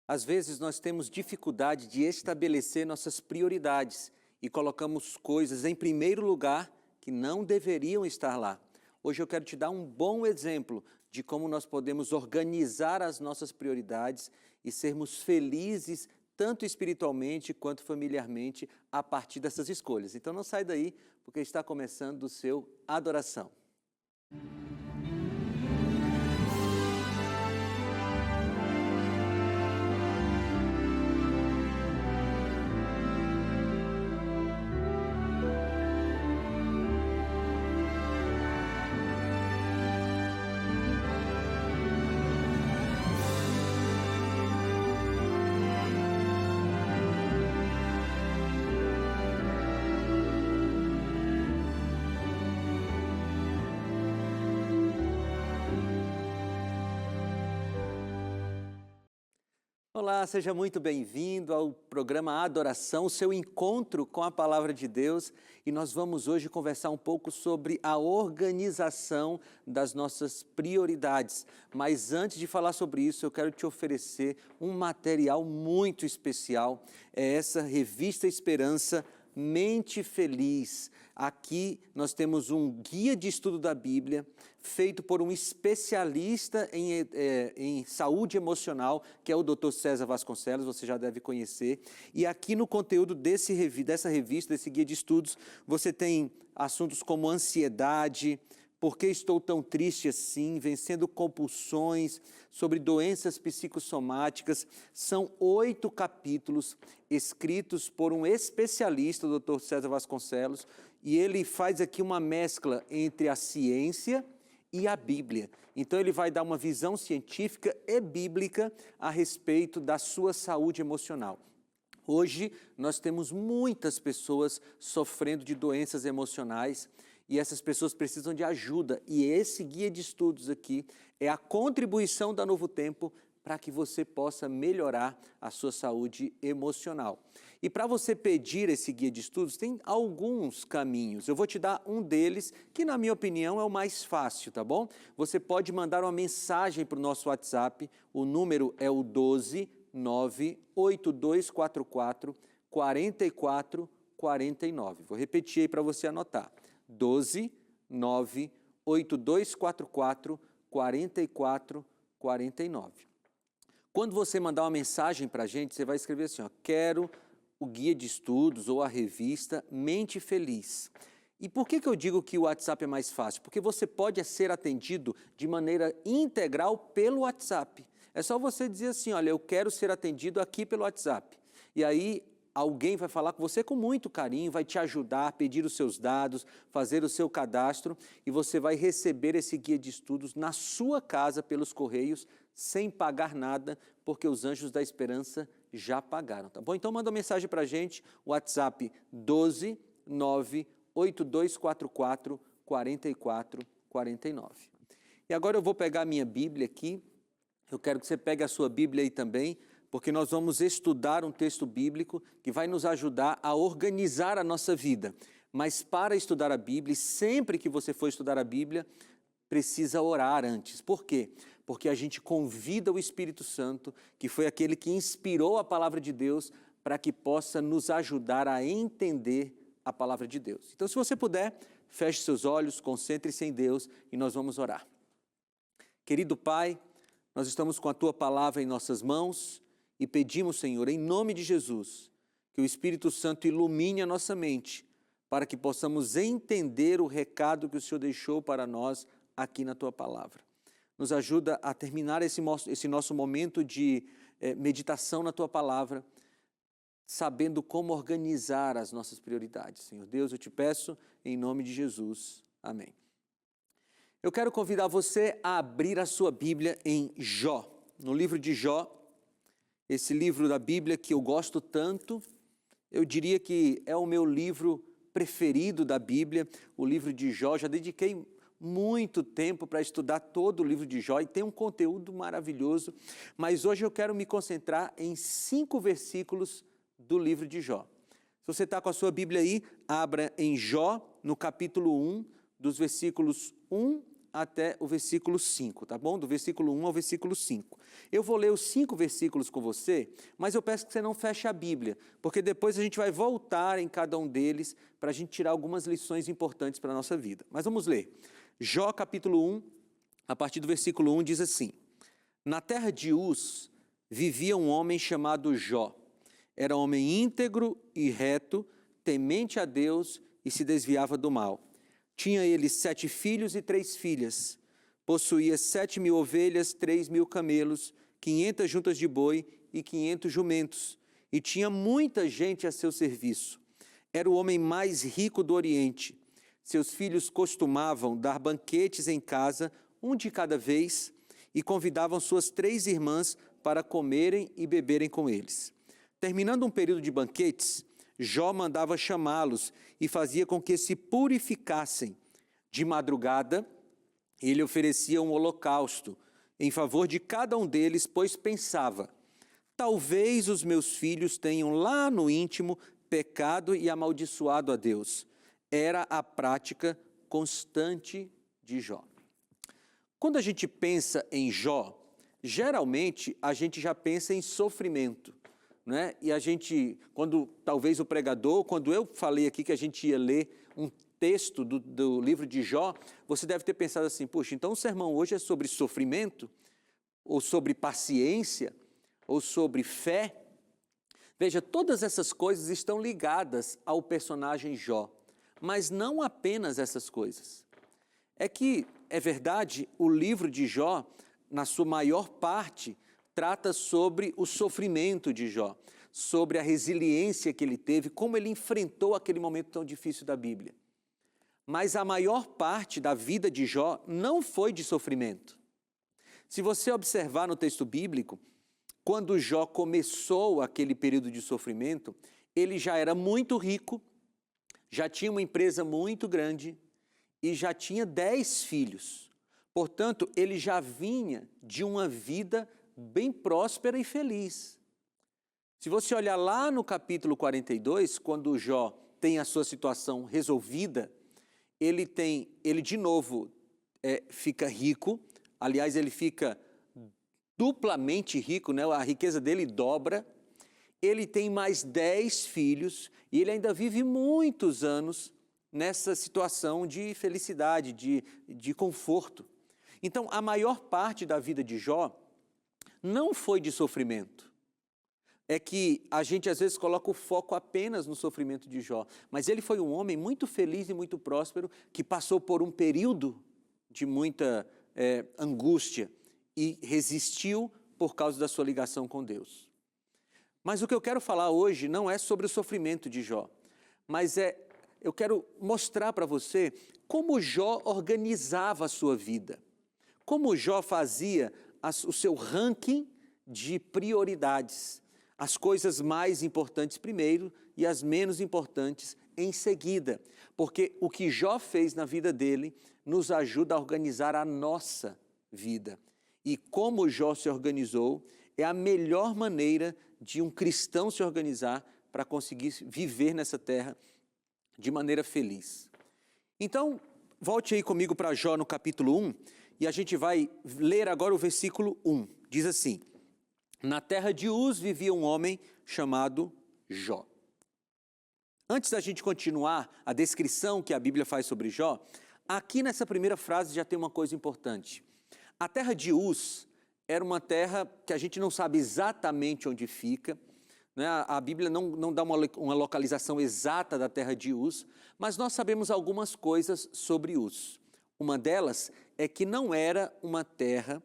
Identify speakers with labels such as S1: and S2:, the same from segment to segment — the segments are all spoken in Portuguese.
S1: Às vezes nós temos dificuldade de estabelecer nossas prioridades e colocamos coisas em primeiro lugar que não deveriam estar lá. Hoje eu quero te dar um bom exemplo de como nós podemos organizar as nossas prioridades e sermos felizes tanto espiritualmente quanto familiarmente a partir dessas escolhas. Então não sai daí, porque está começando o seu Adoração. Olá, seja muito bem-vindo ao programa Adoração, o seu encontro com a Palavra de Deus. E nós vamos hoje conversar um pouco sobre a organização das nossas prioridades. Mas antes de falar sobre isso, eu quero te oferecer um material muito especial. É essa revista Esperança, Mente Feliz. Aqui nós temos um guia de estudo da Bíblia, feito por um especialista em saúde emocional, que é o Dr. César Vasconcelos, você já deve conhecer. E aqui no conteúdo dessa revista, desse guia de estudos, você tem assuntos como ansiedade, por que estou tão triste assim, vencendo compulsões, sobre doenças psicossomáticas. São 8 capítulos escritos por um especialista, o Dr. César Vasconcelos, e ele faz aqui uma mescla entre a ciência e a Bíblia. Então ele vai dar uma visão científica e bíblica a respeito da sua saúde emocional. Hoje nós temos muitas pessoas sofrendo de doenças emocionais e essas pessoas precisam de ajuda. E esse guia de estudos aqui é a contribuição da Novo Tempo para que você possa melhorar a sua saúde emocional. E para você pedir esse guia de estudos, tem alguns caminhos. Eu vou te dar um deles, que na minha opinião é o mais fácil, tá bom? Você pode mandar uma mensagem para o nosso WhatsApp, o número é o 12 98244 4449. Vou repetir aí para você anotar. 12 98244 4449. Quando você mandar uma mensagem para a gente, você vai escrever assim, ó, quero o guia de estudos ou a revista Mente Feliz. E por que eu digo que o WhatsApp é mais fácil? Porque você pode ser atendido de maneira integral pelo WhatsApp. É só você dizer assim, olha, eu quero ser atendido aqui pelo WhatsApp. E aí alguém vai falar com você com muito carinho, vai te ajudar, pedir os seus dados, fazer o seu cadastro e você vai receber esse guia de estudos na sua casa pelos correios, sem pagar nada, porque os anjos da esperança já pagaram, tá bom? Então manda uma mensagem para a gente, WhatsApp 12 98244 4449. E agora eu vou pegar a minha Bíblia aqui, eu quero que você pegue a sua Bíblia aí também, porque nós vamos estudar um texto bíblico que vai nos ajudar a organizar a nossa vida. Mas para estudar a Bíblia, sempre que você for estudar a Bíblia, precisa orar antes. Por quê? Porque a gente convida o Espírito Santo, que foi aquele que inspirou a palavra de Deus, para que possa nos ajudar a entender a palavra de Deus. Então, se você puder, feche seus olhos, concentre-se em Deus e nós vamos orar. Querido Pai, nós estamos com a Tua palavra em nossas mãos e pedimos, Senhor, em nome de Jesus, que o Espírito Santo ilumine a nossa mente, para que possamos entender o recado que o Senhor deixou para nós aqui na Tua palavra. Nos ajuda a terminar esse nosso momento de meditação na Tua palavra, sabendo como organizar as nossas prioridades. Senhor Deus, eu te peço em nome de Jesus. Amém. Eu quero convidar você a abrir a sua Bíblia em Jó, no livro de Jó, esse livro da Bíblia que eu gosto tanto, eu diria que é o meu livro preferido da Bíblia, o livro de Jó. Já dediquei muito tempo para estudar todo o livro de Jó e tem um conteúdo maravilhoso, mas hoje eu quero me concentrar em 5 versículos do livro de Jó. Se você está com a sua Bíblia aí, abra em Jó, no capítulo 1, dos versículos 1 até o versículo 5, tá bom? Do versículo 1 ao versículo 5. Eu vou ler os 5 versículos com você, mas eu peço que você não feche a Bíblia, porque depois a gente vai voltar em cada um deles para a gente tirar algumas lições importantes para a nossa vida. Mas vamos ler. Jó capítulo 1, a partir do versículo 1, diz assim: Na terra de Uz vivia um homem chamado Jó. Era homem íntegro e reto, temente a Deus e se desviava do mal. Tinha ele 7 filhos e 3 filhas. Possuía 7.000 ovelhas, 3.000 camelos, 500 juntas de boi e 500 jumentos. E tinha muita gente a seu serviço. Era o homem mais rico do Oriente. Seus filhos costumavam dar banquetes em casa, um de cada vez, e convidavam suas 3 irmãs para comerem e beberem com eles. Terminando um período de banquetes, Jó mandava chamá-los e fazia com que se purificassem. De madrugada, ele oferecia um holocausto em favor de cada um deles, pois pensava: talvez os meus filhos tenham lá no íntimo pecado e amaldiçoado a Deus. Era a prática constante de Jó. Quando a gente pensa em Jó, geralmente a gente já pensa em sofrimento. Né? E a gente, talvez o pregador, quando eu falei aqui que a gente ia ler um texto do livro de Jó, você deve ter pensado assim: puxa, então o sermão hoje é sobre sofrimento, ou sobre paciência, ou sobre fé? Veja, todas essas coisas estão ligadas ao personagem Jó, mas não apenas essas coisas. É verdade, o livro de Jó, na sua maior parte, trata sobre o sofrimento de Jó, sobre a resiliência que ele teve, como ele enfrentou aquele momento tão difícil da Bíblia. Mas a maior parte da vida de Jó não foi de sofrimento. Se você observar no texto bíblico, quando Jó começou aquele período de sofrimento, ele já era muito rico, já tinha uma empresa muito grande e já tinha 10 filhos. Portanto, ele já vinha de uma vida bem próspera e feliz. Se você olhar lá no capítulo 42, quando Jó tem a sua situação resolvida, ele de novo fica rico, aliás, ele fica duplamente rico, né? A riqueza dele dobra, ele tem mais 10 filhos e ele ainda vive muitos anos nessa situação de felicidade, de conforto. Então, a maior parte da vida de Jó não foi de sofrimento. É que a gente às vezes coloca o foco apenas no sofrimento de Jó, mas ele foi um homem muito feliz e muito próspero, que passou por um período de muita angústia e resistiu por causa da sua ligação com Deus. Mas o que eu quero falar hoje não é sobre o sofrimento de Jó, mas eu quero mostrar para você como Jó organizava a sua vida, como Jó fazia o seu ranking de prioridades, as coisas mais importantes primeiro e as menos importantes em seguida, porque o que Jó fez na vida dele nos ajuda a organizar a nossa vida. E como Jó se organizou, é a melhor maneira de um cristão se organizar para conseguir viver nessa terra de maneira feliz. Então, volte aí comigo para Jó no capítulo 1, e a gente vai ler agora o versículo 1. Diz assim: Na terra de Uz vivia um homem chamado Jó. Antes da gente continuar a descrição que a Bíblia faz sobre Jó, aqui nessa primeira frase já tem uma coisa importante. A terra de Uz era uma terra que a gente não sabe exatamente onde fica, né? A Bíblia não dá uma localização exata da terra de Uz, mas nós sabemos algumas coisas sobre Uz. Uma delas é que não era uma terra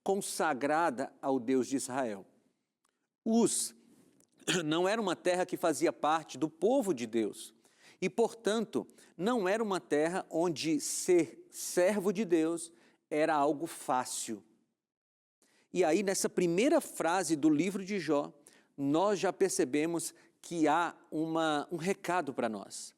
S1: consagrada ao Deus de Israel. Uz não era uma terra que fazia parte do povo de Deus e, portanto, não era uma terra onde ser servo de Deus era algo fácil. E aí, nessa primeira frase do livro de Jó, nós já percebemos que há um recado para nós.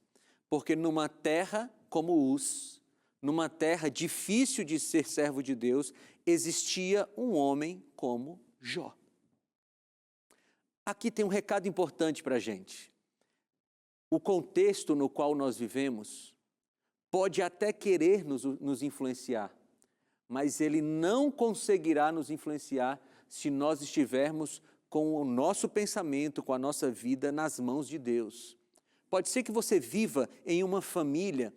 S1: Porque numa terra como Uz, numa terra difícil de ser servo de Deus, existia um homem como Jó. Aqui tem um recado importante para a gente. O contexto no qual nós vivemos pode até querer nos influenciar, mas ele não conseguirá nos influenciar se nós estivermos com o nosso pensamento, com a nossa vida nas mãos de Deus. Pode ser que você viva em uma família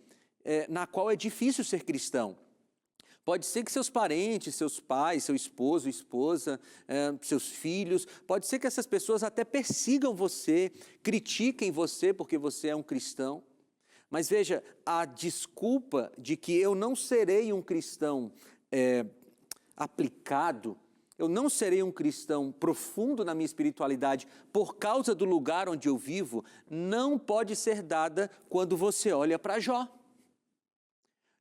S1: na qual é difícil ser cristão. Pode ser que seus parentes, seus pais, seu esposo, esposa, seus filhos, pode ser que essas pessoas até persigam você, critiquem você porque você é um cristão. Mas veja, a desculpa de que eu não serei um cristão aplicado, eu não serei um cristão profundo na minha espiritualidade por causa do lugar onde eu vivo, não pode ser dada quando você olha para Jó.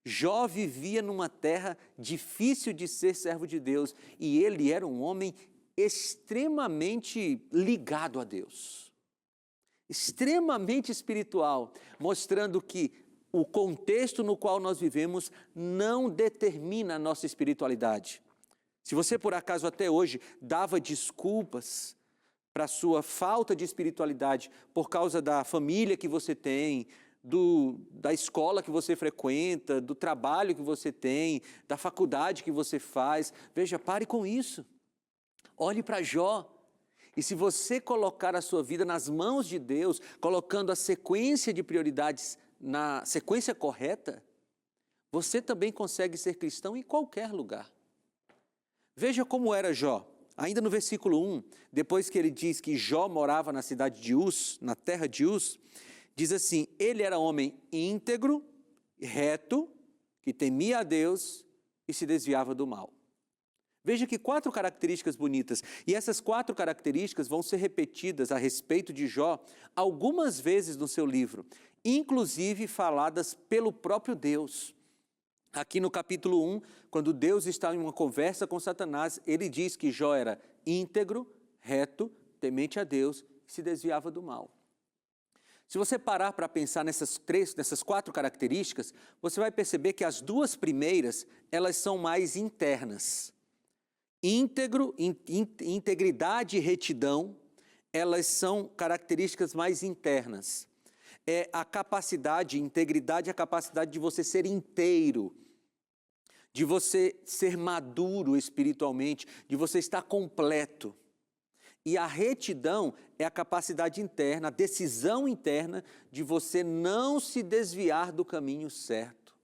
S1: Jó vivia numa terra difícil de ser servo de Deus e ele era um homem extremamente ligado a Deus, extremamente espiritual, mostrando que o contexto no qual nós vivemos não determina a nossa espiritualidade. Se você por acaso até hoje dava desculpas para a sua falta de espiritualidade por causa da família que você tem, da escola que você frequenta, do trabalho que você tem, da faculdade que você faz, veja, pare com isso. Olhe para Jó. E se você colocar a sua vida nas mãos de Deus, colocando a sequência de prioridades na sequência correta, você também consegue ser cristão em qualquer lugar. Veja como era Jó. Ainda no versículo 1, depois que ele diz que Jó morava na cidade de Uz, na terra de Uz, diz assim: ele era homem íntegro, reto, que temia a Deus e se desviava do mal. Veja que 4 características bonitas. E essas 4 características vão ser repetidas a respeito de Jó algumas vezes no seu livro, inclusive faladas pelo próprio Deus. Aqui no capítulo 1, quando Deus está em uma conversa com Satanás, ele diz que Jó era íntegro, reto, temente a Deus e se desviava do mal. Se você parar para pensar nessas 4 características, você vai perceber que as 2 primeiras, elas são mais internas. Integridade e retidão, elas são características mais internas. É a capacidade, integridade é a capacidade de você ser inteiro, de você ser maduro espiritualmente, de você estar completo. E a retidão é a capacidade interna, a decisão interna de você não se desviar do caminho certo.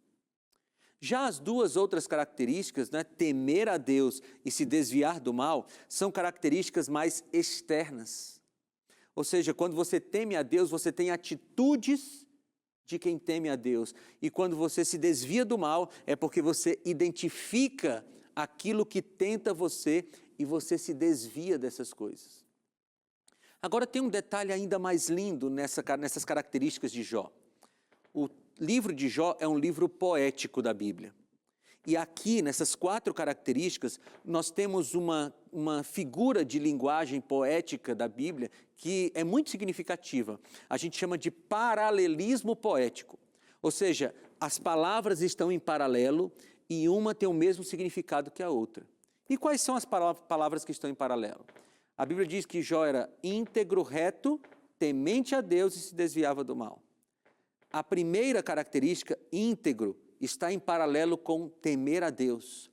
S1: Já as 2 outras características, temer a Deus e se desviar do mal, são características mais externas. Ou seja, quando você teme a Deus, você tem atitudes de quem teme a Deus. E quando você se desvia do mal, é porque você identifica aquilo que tenta você e você se desvia dessas coisas. Agora tem um detalhe ainda mais lindo nessas características de Jó. O livro de Jó é um livro poético da Bíblia. E aqui, nessas 4 características, nós temos uma figura de linguagem poética da Bíblia que é muito significativa. A gente chama de paralelismo poético. Ou seja, as palavras estão em paralelo e uma tem o mesmo significado que a outra. E quais são as palavras que estão em paralelo? A Bíblia diz que Jó era íntegro, reto, temente a Deus e se desviava do mal. A primeira característica, íntegro, está em paralelo com temer a Deus.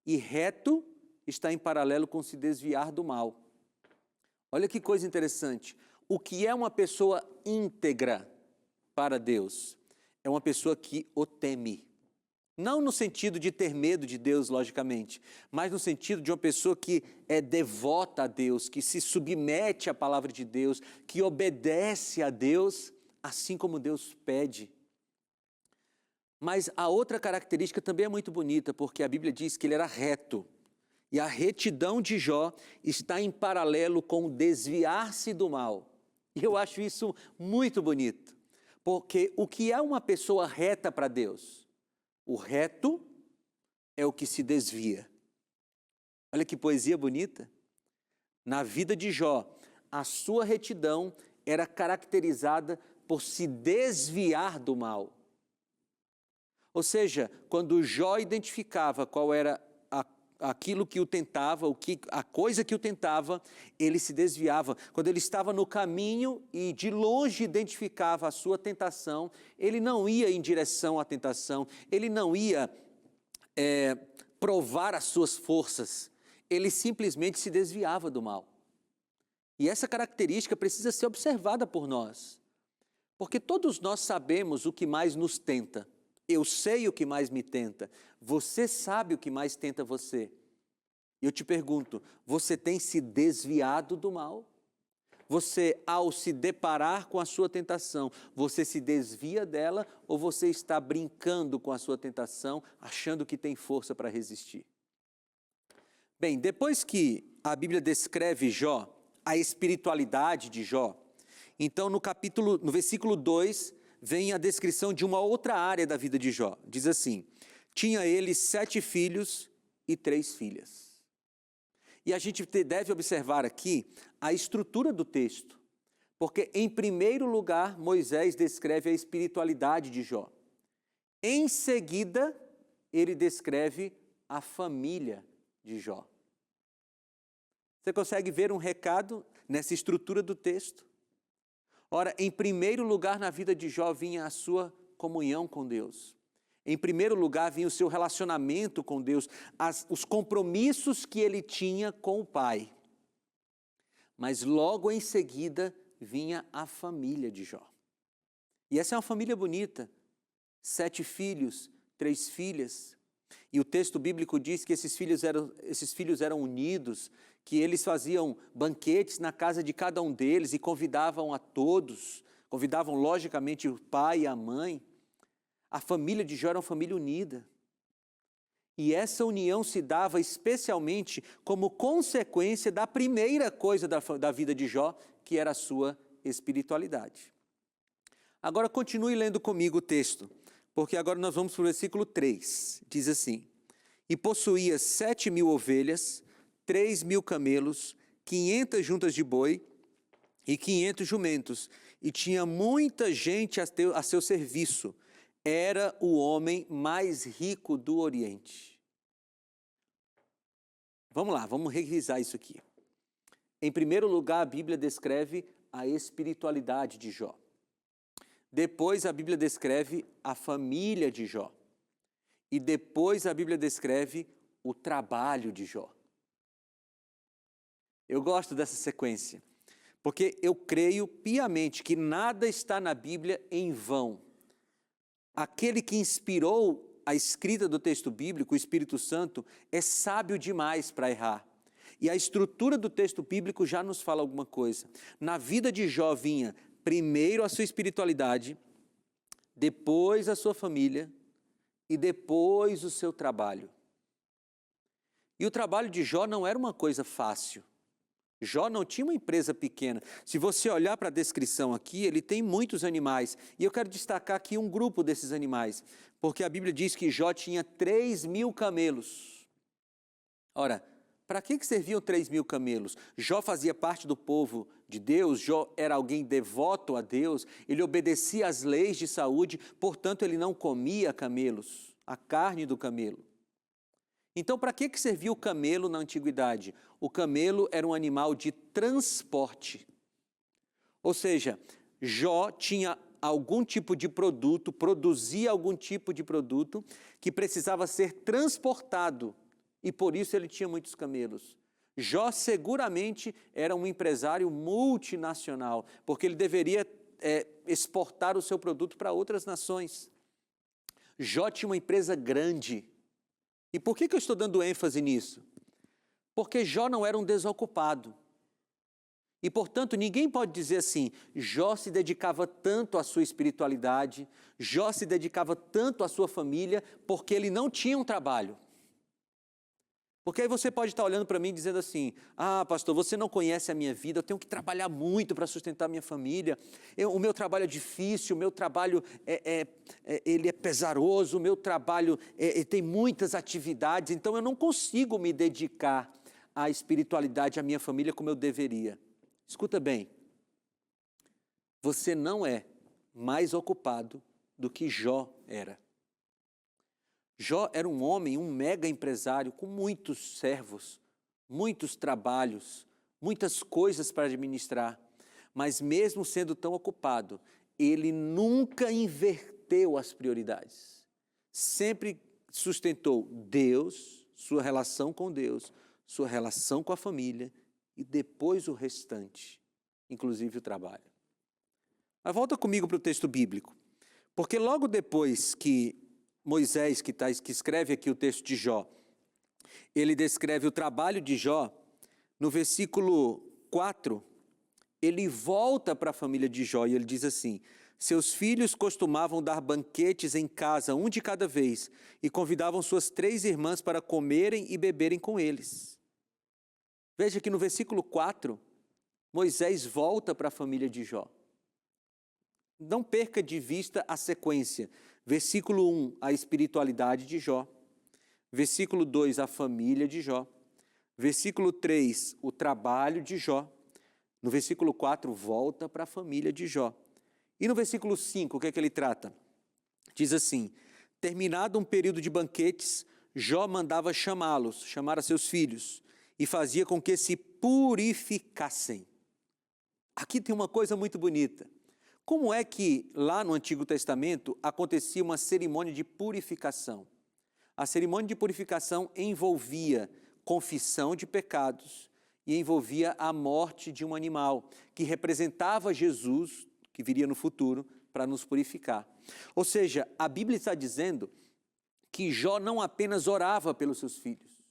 S1: E reto está em paralelo com se desviar do mal. Olha que coisa interessante. O que é uma pessoa íntegra para Deus? É uma pessoa que o teme. Não no sentido de ter medo de Deus, logicamente, mas no sentido de uma pessoa que é devota a Deus, que se submete à palavra de Deus, que obedece a Deus, assim como Deus pede. Mas a outra característica também é muito bonita, porque a Bíblia diz que ele era reto. E a retidão de Jó está em paralelo com o desviar-se do mal. E eu acho isso muito bonito, porque o que é uma pessoa reta para Deus? O reto é o que se desvia. Olha que poesia bonita. Na vida de Jó, a sua retidão era caracterizada por se desviar do mal. Ou seja, quando Jó identificava qual era aquilo que o tentava, a coisa que o tentava, ele se desviava. Quando ele estava no caminho e de longe identificava a sua tentação, ele não ia em direção à tentação, ele não ia provar as suas forças, ele simplesmente se desviava do mal. E essa característica precisa ser observada por nós, porque todos nós sabemos o que mais nos tenta. Eu sei o que mais me tenta, você sabe o que mais tenta você. E eu te pergunto, você tem se desviado do mal? Você, ao se deparar com a sua tentação, você se desvia dela ou você está brincando com a sua tentação, achando que tem força para resistir? Bem, depois que a Bíblia descreve Jó, a espiritualidade de Jó, então no versículo 2, vem a descrição de uma outra área da vida de Jó. Diz assim: tinha ele 7 filhos e 3 filhas. E a gente deve observar aqui a estrutura do texto, porque em primeiro lugar Moisés descreve a espiritualidade de Jó. Em seguida, ele descreve a família de Jó. Você consegue ver um recado nessa estrutura do texto? Ora, em primeiro lugar na vida de Jó vinha a sua comunhão com Deus. Em primeiro lugar vinha o seu relacionamento com Deus, os compromissos que ele tinha com o Pai. Mas logo em seguida vinha a família de Jó. E essa é uma família bonita, 7 filhos, 3 filhas. E o texto bíblico diz que esses filhos eram unidos, que eles faziam banquetes na casa de cada um deles e convidavam a todos, convidavam logicamente o pai e a mãe. A família de Jó era uma família unida. E essa união se dava especialmente como consequência da primeira coisa da vida de Jó, que era a sua espiritualidade. Agora continue lendo comigo o texto, porque agora nós vamos para o versículo 3. Diz assim: e possuía 7.000 ovelhas, 3.000 camelos, 500 juntas de boi e 500 jumentos, e tinha muita gente a seu serviço. Era o homem mais rico do Oriente. Vamos lá, vamos revisar isso aqui. Em primeiro lugar, a Bíblia descreve a espiritualidade de Jó. Depois a Bíblia descreve a família de Jó. E depois a Bíblia descreve o trabalho de Jó. Eu gosto dessa sequência, porque eu creio piamente que nada está na Bíblia em vão. Aquele que inspirou a escrita do texto bíblico, o Espírito Santo, é sábio demais para errar. E a estrutura do texto bíblico já nos fala alguma coisa. Na vida de Jó vinha primeiro a sua espiritualidade, depois a sua família e depois o seu trabalho. E o trabalho de Jó não era uma coisa fácil. Jó não tinha uma empresa pequena. Se você olhar para a descrição aqui, ele tem muitos animais. E eu quero destacar aqui um grupo desses animais, porque a Bíblia diz que Jó tinha 3.000 camelos. Ora, para que serviam 3.000 camelos? Jó fazia parte do povo de Deus, Jó era alguém devoto a Deus, ele obedecia às leis de saúde, portanto ele não comia camelos, a carne do camelo. Então, para que servia o camelo na antiguidade? O camelo era um animal de transporte. Ou seja, Jó tinha algum tipo de produto, produzia algum tipo de produto que precisava ser transportado e por isso ele tinha muitos camelos. Jó seguramente era um empresário multinacional, porque ele deveria exportar o seu produto para outras nações. Jó tinha uma empresa grande. E por que eu estou dando ênfase nisso? Porque Jó não era um desocupado. E, portanto, ninguém pode dizer assim, Jó se dedicava tanto à sua espiritualidade, Jó se dedicava tanto à sua família, porque ele não tinha um trabalho. Porque aí você pode estar olhando para mim dizendo assim, pastor, você não conhece a minha vida, eu tenho que trabalhar muito para sustentar minha família, o meu trabalho é difícil, o meu trabalho ele é pesaroso, o meu trabalho tem muitas atividades, então eu não consigo me dedicar à espiritualidade, à minha família como eu deveria. Escuta bem, você não é mais ocupado do que Jó era. Jó era um homem, um mega empresário com muitos servos, muitos trabalhos, muitas coisas para administrar. Mas mesmo sendo tão ocupado, ele nunca inverteu as prioridades. Sempre sustentou Deus sua relação com Deus, sua relação com a família e depois o restante, inclusive o trabalho. Mas volta comigo para o texto bíblico, porque logo depois que Moisés, que escreve aqui o texto de Jó, ele descreve o trabalho de Jó, no versículo 4, ele volta para a família de Jó e ele diz assim: seus filhos costumavam dar banquetes em casa, um de cada vez, e convidavam suas 3 irmãs para comerem e beberem com eles. Veja que no versículo 4, Moisés volta para a família de Jó. Não perca de vista a sequência. Versículo 1, a espiritualidade de Jó. Versículo 2, a família de Jó. Versículo 3, o trabalho de Jó. No versículo 4, volta para a família de Jó. E no versículo 5, o que é que ele trata? Diz assim: terminado um período de banquetes, Jó mandava chamar a seus filhos, e fazia com que se purificassem. Aqui tem uma coisa muito bonita. Como é que lá no Antigo Testamento acontecia uma cerimônia de purificação? A cerimônia de purificação envolvia confissão de pecados e envolvia a morte de um animal, que representava Jesus, que viria no futuro, para nos purificar. Ou seja, a Bíblia está dizendo que Jó não apenas orava pelos seus filhos,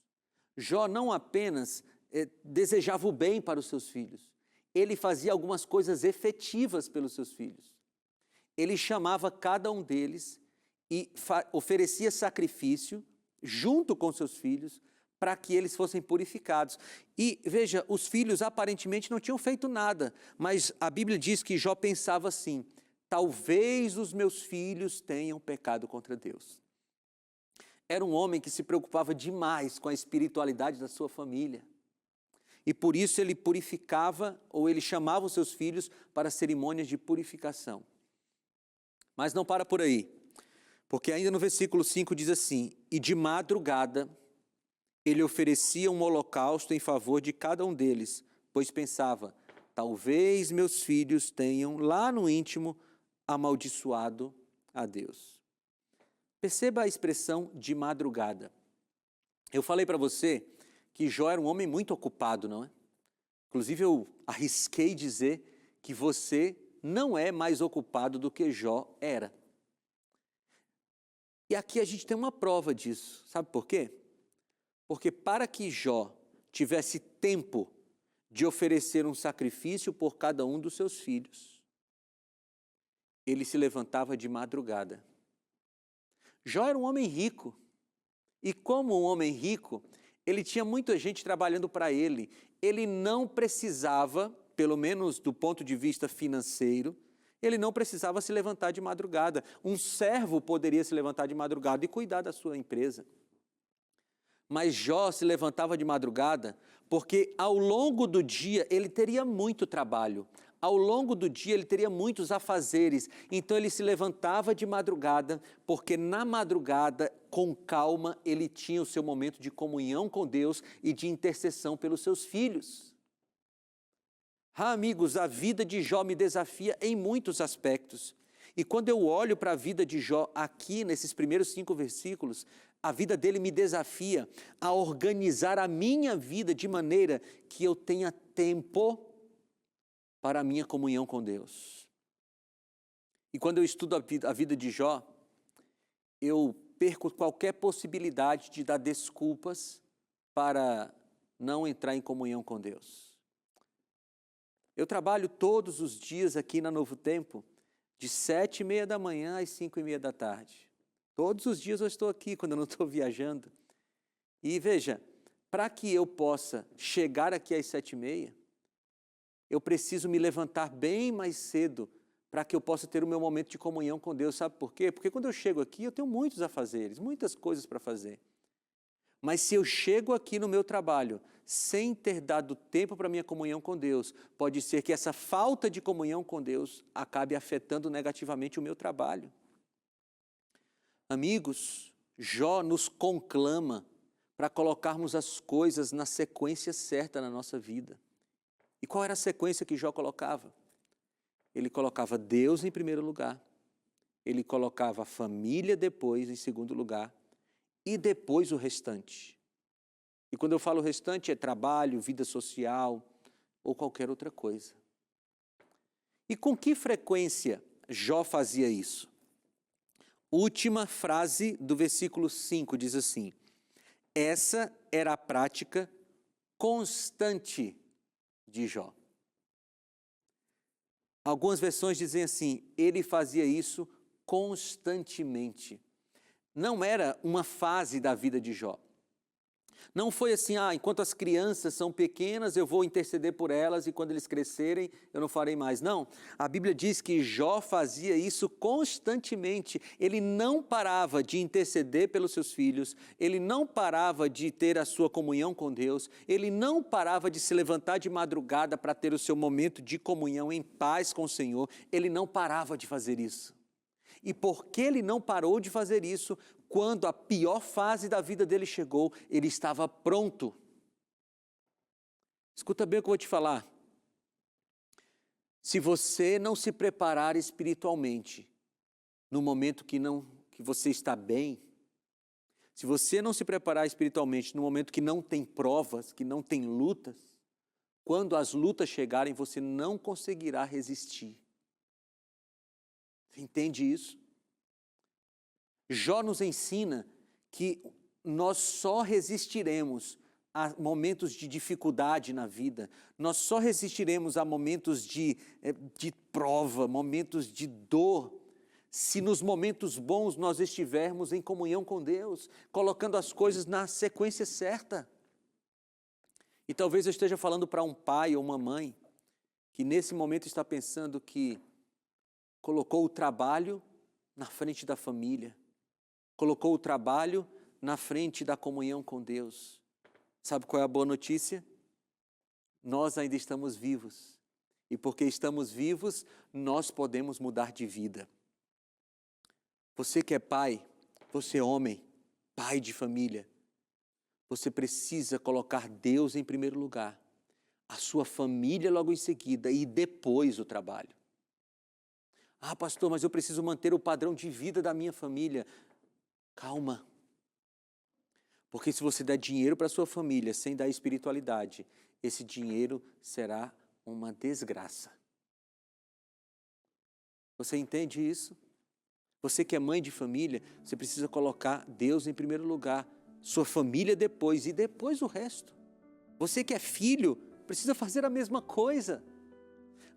S1: Jó não apenas desejava o bem para os seus filhos, ele fazia algumas coisas efetivas pelos seus filhos. Ele chamava cada um deles e oferecia sacrifício junto com seus filhos para que eles fossem purificados. E veja, os filhos aparentemente não tinham feito nada, mas a Bíblia diz que Jó pensava assim: talvez os meus filhos tenham pecado contra Deus. Era um homem que se preocupava demais com a espiritualidade da sua família. E por isso ele purificava, ou ele chamava os seus filhos para cerimônias de purificação. Mas não para por aí, porque ainda no versículo 5 diz assim: e de madrugada ele oferecia um holocausto em favor de cada um deles, pois pensava: talvez meus filhos tenham lá no íntimo amaldiçoado a Deus. Perceba a expressão de madrugada. Eu falei para você que Jó era um homem muito ocupado, não é? Inclusive eu arrisquei dizer que você não é mais ocupado do que Jó era. E aqui a gente tem uma prova disso. Sabe por quê? Porque para que Jó tivesse tempo de oferecer um sacrifício por cada um dos seus filhos, ele se levantava de madrugada. Jó era um homem rico. E como um homem rico, ele tinha muita gente trabalhando para ele. Ele não precisava, pelo menos do ponto de vista financeiro, ele não precisava se levantar de madrugada. Um servo poderia se levantar de madrugada e cuidar da sua empresa. Mas Jó se levantava de madrugada porque ao longo do dia ele teria muito trabalho. Ao longo do dia ele teria muitos afazeres. Então ele se levantava de madrugada porque na madrugada, com calma, ele tinha o seu momento de comunhão com Deus e de intercessão pelos seus filhos. Amigos, a vida de Jó me desafia em muitos aspectos. E quando eu olho para a vida de Jó aqui, nesses primeiros 5 versículos, a vida dele me desafia a organizar a minha vida de maneira que eu tenha tempo para a minha comunhão com Deus. E quando eu estudo a vida de Jó, eu perco qualquer possibilidade de dar desculpas para não entrar em comunhão com Deus. Eu trabalho todos os dias aqui na Novo Tempo, de 7h30 da manhã às 5h30 da tarde. Todos os dias eu estou aqui, quando eu não estou viajando. E veja, para que eu possa chegar aqui às 7h30, eu preciso me levantar bem mais cedo para que eu possa ter o meu momento de comunhão com Deus. Sabe por quê? Porque quando eu chego aqui, eu tenho muitos afazeres, muitas coisas para fazer. Mas se eu chego aqui no meu trabalho sem ter dado tempo para a minha comunhão com Deus, pode ser que essa falta de comunhão com Deus acabe afetando negativamente o meu trabalho. Amigos, Jó nos conclama para colocarmos as coisas na sequência certa na nossa vida. E qual era a sequência que Jó colocava? Ele colocava Deus em primeiro lugar, ele colocava a família depois em segundo lugar, e depois o restante. E quando eu falo o restante, é trabalho, vida social ou qualquer outra coisa. E com que frequência Jó fazia isso? Última frase do versículo 5 diz assim: essa era a prática constante de Jó. Algumas versões dizem assim, ele fazia isso constantemente. Não era uma fase da vida de Jó. Não foi assim, enquanto as crianças são pequenas, eu vou interceder por elas e quando eles crescerem, eu não farei mais. Não, a Bíblia diz que Jó fazia isso constantemente. Ele não parava de interceder pelos seus filhos, ele não parava de ter a sua comunhão com Deus, ele não parava de se levantar de madrugada para ter o seu momento de comunhão em paz com o Senhor, ele não parava de fazer isso. E porque ele não parou de fazer isso, quando a pior fase da vida dele chegou, ele estava pronto. Escuta bem o que eu vou te falar. Se você não se preparar espiritualmente, no momento que você está bem, se você não se preparar espiritualmente no momento que não tem provas, que não tem lutas, quando as lutas chegarem, você não conseguirá resistir. Você entende isso? Jó nos ensina que nós só resistiremos a momentos de dificuldade na vida, nós só resistiremos a momentos de prova, momentos de dor, se nos momentos bons nós estivermos em comunhão com Deus, colocando as coisas na sequência certa. E talvez eu esteja falando para um pai ou uma mãe que nesse momento está pensando que colocou o trabalho na frente da família, colocou o trabalho na frente da comunhão com Deus. Sabe qual é a boa notícia? Nós ainda estamos vivos. E porque estamos vivos, nós podemos mudar de vida. Você que é pai, você é homem, pai de família, você precisa colocar Deus em primeiro lugar, a sua família logo em seguida e depois o trabalho. Pastor, mas eu preciso manter o padrão de vida da minha família. Calma. Porque se você der dinheiro para a sua família sem dar espiritualidade, esse dinheiro será uma desgraça. Você entende isso? Você que é mãe de família, você precisa colocar Deus em primeiro lugar, sua família depois e depois o resto. Você que é filho, precisa fazer a mesma coisa.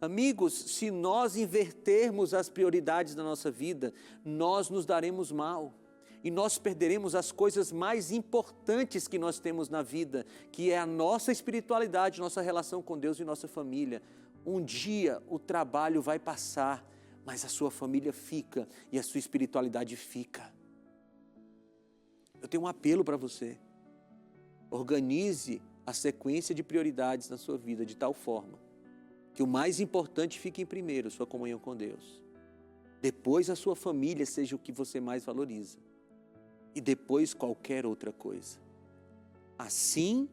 S1: Amigos, se nós invertermos as prioridades da nossa vida, nós nos daremos mal. E nós perderemos as coisas mais importantes que nós temos na vida, que é a nossa espiritualidade, nossa relação com Deus e nossa família. Um dia o trabalho vai passar, mas a sua família fica e a sua espiritualidade fica. Eu tenho um apelo para você. Organize a sequência de prioridades na sua vida de tal forma que o mais importante fique em primeiro, sua comunhão com Deus. Depois a sua família seja o que você mais valoriza. E depois qualquer outra coisa. Assim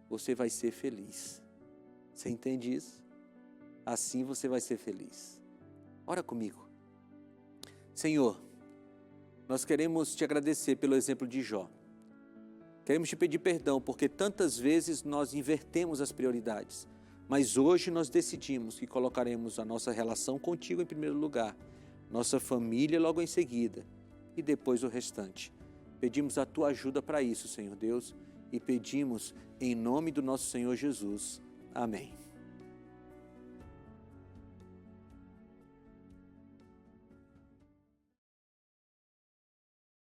S1: você vai ser feliz. Você entende isso? Assim você vai ser feliz. Ora comigo. Senhor, nós queremos te agradecer pelo exemplo de Jó. Queremos te pedir perdão porque tantas vezes nós invertemos as prioridades. Mas hoje nós decidimos que colocaremos a nossa relação contigo em primeiro lugar, nossa família logo em seguida e depois o restante. Pedimos a tua ajuda para isso, Senhor Deus, e pedimos em nome do nosso Senhor Jesus. Amém.